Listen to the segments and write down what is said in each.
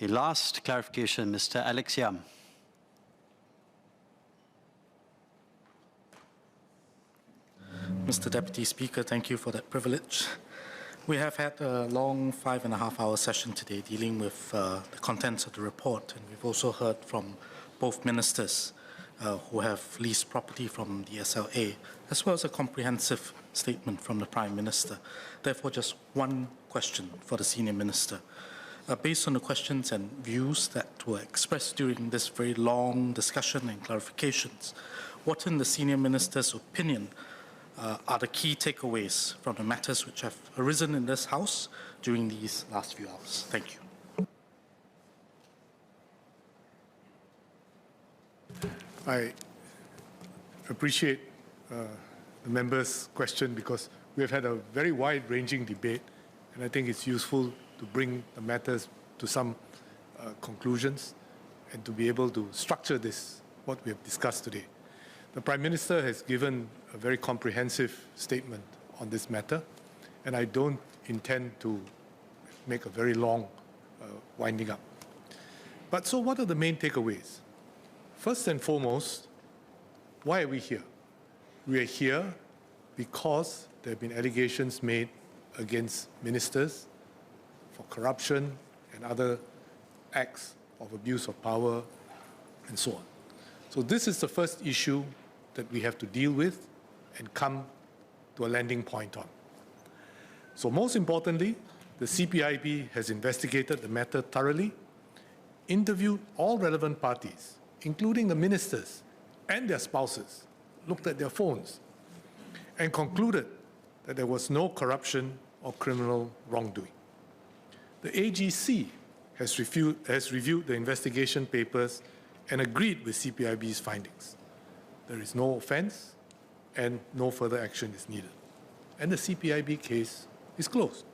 Okay, last clarification, Mr. Alex Yam. Mr. Deputy Speaker, thank you for that privilege. We have had a long 5.5-hour session today dealing with the contents of the report, and we've also heard from both ministers who have leased property from the SLA, as well as a comprehensive statement from the Prime Minister. Therefore, just one question for the Senior Minister. Based on the questions and views that were expressed during this very long discussion and clarifications, what in the Senior Minister's opinion are the key takeaways from the matters which have arisen in this House during these last few hours? Thank you. I appreciate the member's question because we have had a very wide-ranging debate, and I think it's useful to bring the matters to some conclusions and to be able to structure this, what we have discussed today. The Prime Minister has given a very comprehensive statement on this matter, and I don't intend to make a very long winding up. But so what are the main takeaways? First and foremost, why are we here? We are here because there have been allegations made against ministers for corruption and other acts of abuse of power and so on. So this is the first issue that we have to deal with and come to a landing point on. So most importantly, the CPIB has investigated the matter thoroughly, interviewed all relevant parties, including the ministers and their spouses, looked at their phones, and concluded that there was no corruption or criminal wrongdoing. The AGC has reviewed the investigation papers and agreed with CPIB's findings. There is no offence and no further action is needed. And the CPIB case is closed.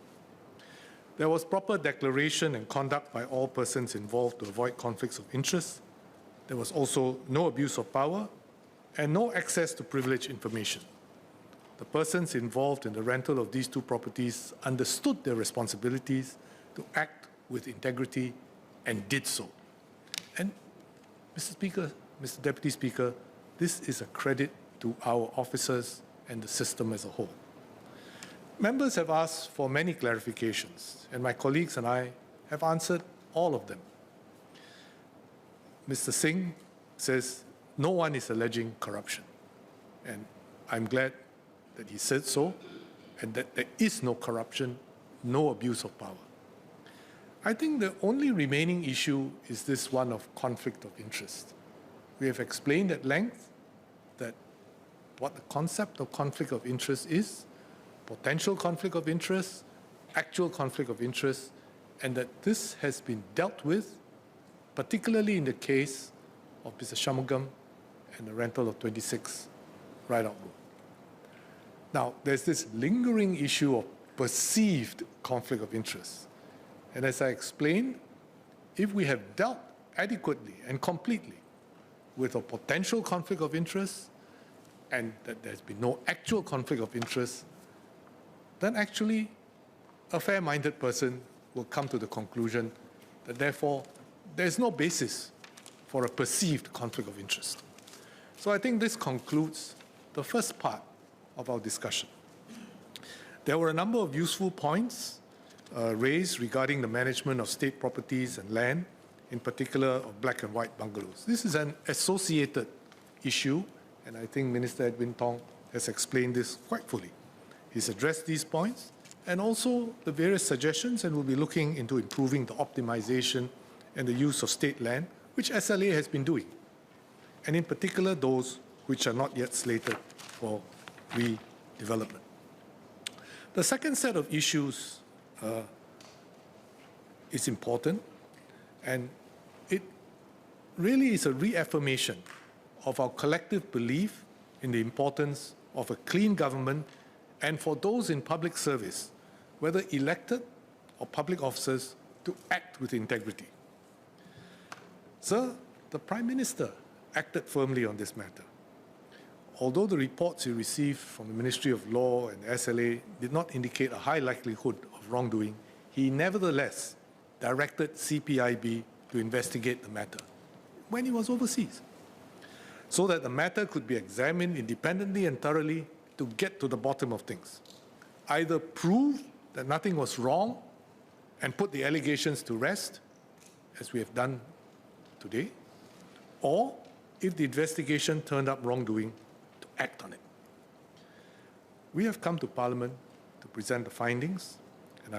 There was proper declaration and conduct by all persons involved to avoid conflicts of interest. There was also no abuse of power and no access to privileged information. The persons involved in the rental of these two properties understood their responsibilities to act with integrity and did so. And Mr. Speaker, Mr. Deputy Speaker, this is a credit to our officers and the system as a whole. Members have asked for many clarifications, and my colleagues and I have answered all of them. Mr. Singh says no one is alleging corruption, and I'm glad that he said so, and that there is no corruption, no abuse of power. I think the only remaining issue is this one of conflict of interest. We have explained at length that what the concept of conflict of interest is, potential conflict of interest, actual conflict of interest, and that this has been dealt with, particularly in the case of Mr. Shanmugam and the rental of 26 Rideout Road. Now, there's this lingering issue of perceived conflict of interest. And as I explained, if we have dealt adequately and completely with a potential conflict of interest and that there's been no actual conflict of interest, then actually a fair-minded person will come to the conclusion that therefore there's no basis for a perceived conflict of interest. So I think this concludes the first part of our discussion. There were a number of useful points raised regarding the management of state properties and land, in particular of black and white bungalows. This is an associated issue, and I think Minister Edwin Tong has explained this quite fully. He's addressed these points and also the various suggestions, and will be looking into improving the optimization and the use of state land, which SLA has been doing, and in particular those which are not yet slated for redevelopment. The second set of issues is important, and it really is a reaffirmation of our collective belief in the importance of a clean government and for those in public service, whether elected or public officers, to act with integrity. Sir, the Prime Minister acted firmly on this matter. Although the reports he received from the Ministry of Law and SLA did not indicate a high likelihood of wrongdoing, he nevertheless directed CPIB to investigate the matter when he was overseas, so that the matter could be examined independently and thoroughly to get to the bottom of things. Either prove that nothing was wrong and put the allegations to rest, as we have done today, or if the investigation turned up wrongdoing, to act on it. We have come to Parliament to present the findings, and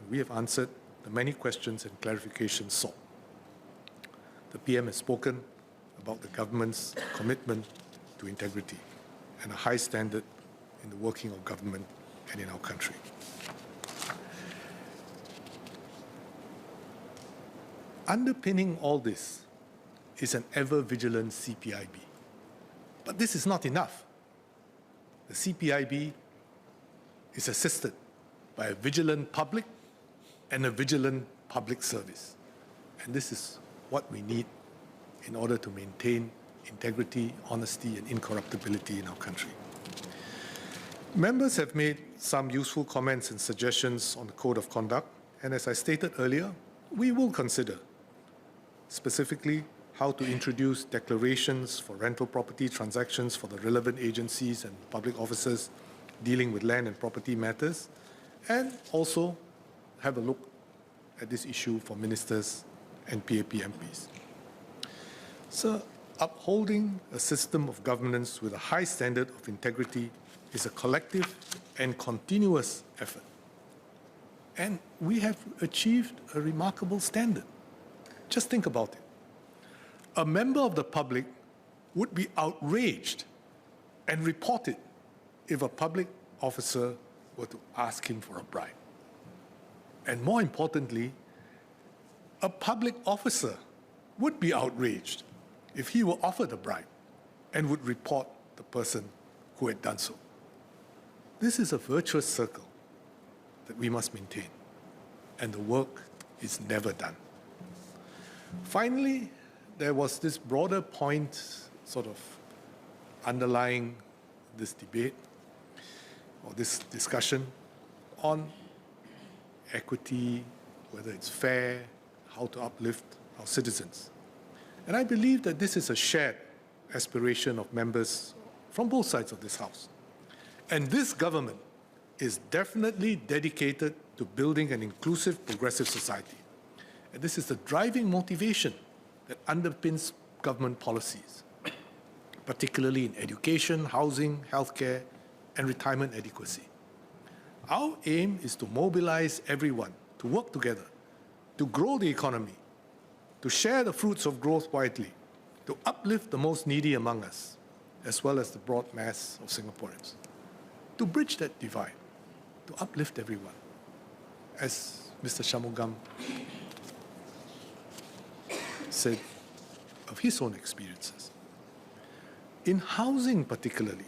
we have answered the many questions and clarifications sought. The PM has spoken about the government's commitment to integrity and a high standard in the working of government and in our country. Underpinning all this is an ever-vigilant CPIB. But this is not enough. The CPIB is assisted by a vigilant public and a vigilant public service. And this is what we need in order to maintain integrity, honesty, and incorruptibility in our country. Members have made some useful comments and suggestions on the Code of Conduct, and as I stated earlier, we will consider specifically how to introduce declarations for rental property transactions for the relevant agencies and public officers dealing with land and property matters, and also have a look at this issue for ministers and PAP MPs. So, upholding a system of governance with a high standard of integrity is a collective and continuous effort. And we have achieved a remarkable standard. Just think about it. A member of the public would be outraged and report it if a public officer were to ask him for a bribe. And more importantly, a public officer would be outraged if he were offered a bribe and would report the person who had done so. This is a virtuous circle that we must maintain, and the work is never done. Finally, there was this broader point sort of underlying this debate or this discussion on equity, whether it's fair, how to uplift our citizens. And I believe that this is a shared aspiration of members from both sides of this House. And this government is definitely dedicated to building an inclusive, progressive society. And this is the driving motivation that underpins government policies, particularly in education, housing, healthcare, and retirement adequacy. Our aim is to mobilize everyone to work together, to grow the economy, to share the fruits of growth widely, to uplift the most needy among us, as well as the broad mass of Singaporeans, to bridge that divide, to uplift everyone. As Mr. Shanmugam said of his own experiences. In housing particularly,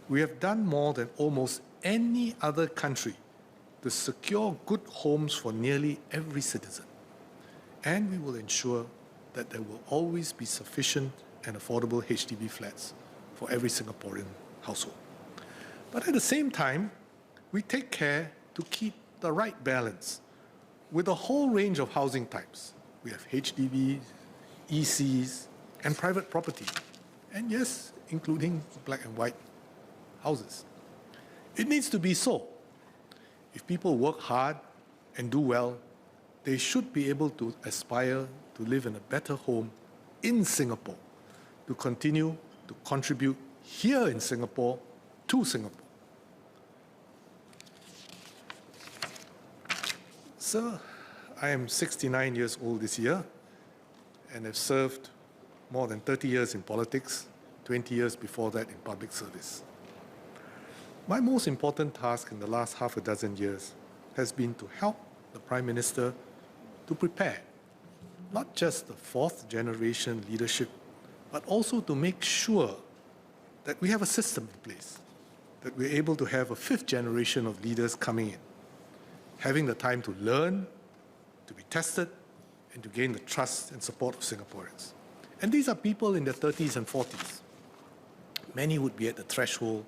we have done more than almost any other country to secure good homes for nearly every citizen. And we will ensure that there will always be sufficient and affordable HDB flats for every Singaporean household. But at the same time, we take care to keep the right balance with a whole range of housing types. We have HDBs, ECs, and private property. And yes, including black and white houses. It needs to be so. If people work hard and do well, they should be able to aspire to live in a better home in Singapore, to continue to contribute here in Singapore to Singapore. Sir, I am 69 years old this year and have served more than 30 years in politics, 20 years before that in public service. My most important task in the last half a dozen years has been to help the Prime Minister to prepare not just the fourth generation leadership, but also to make sure that we have a system in place, that we're able to have a fifth generation of leaders coming in, having the time to learn, to be tested, and to gain the trust and support of Singaporeans. And these are people in their 30s and 40s. Many would be at the threshold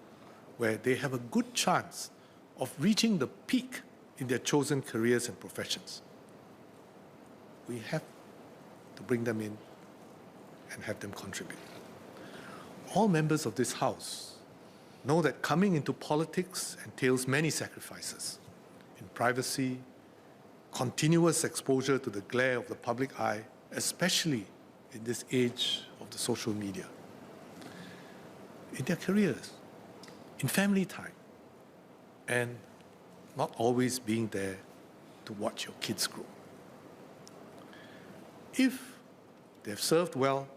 where they have a good chance of reaching the peak in their chosen careers and professions. we have to bring them in and have them contribute. All members of this House know that coming into politics entails many sacrifices in privacy, continuous exposure to the glare of the public eye, especially in this age of the social media, in their careers, in family time, and not always being there to watch your kids grow. If they have served well,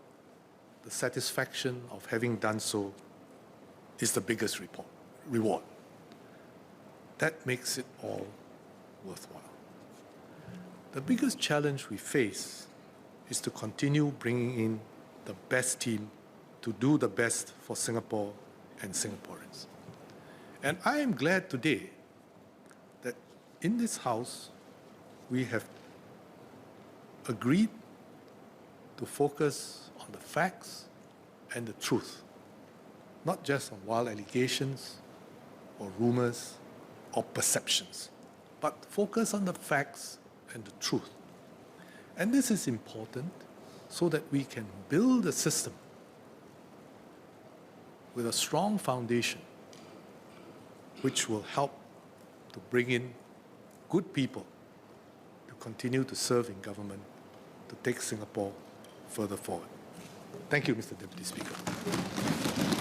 the satisfaction of having done so is the biggest reward. That makes it all worthwhile. The biggest challenge we face is to continue bringing in the best team to do the best for Singapore and Singaporeans. And I am glad today that in this House, we have agreed to focus on the facts and the truth, not just on wild allegations or rumors or perceptions, but focus on the facts and the truth. And this is important so that we can build a system with a strong foundation which will help to bring in good people to continue to serve in government, to take Singapore further forward. Thank you, Mr. Deputy Speaker.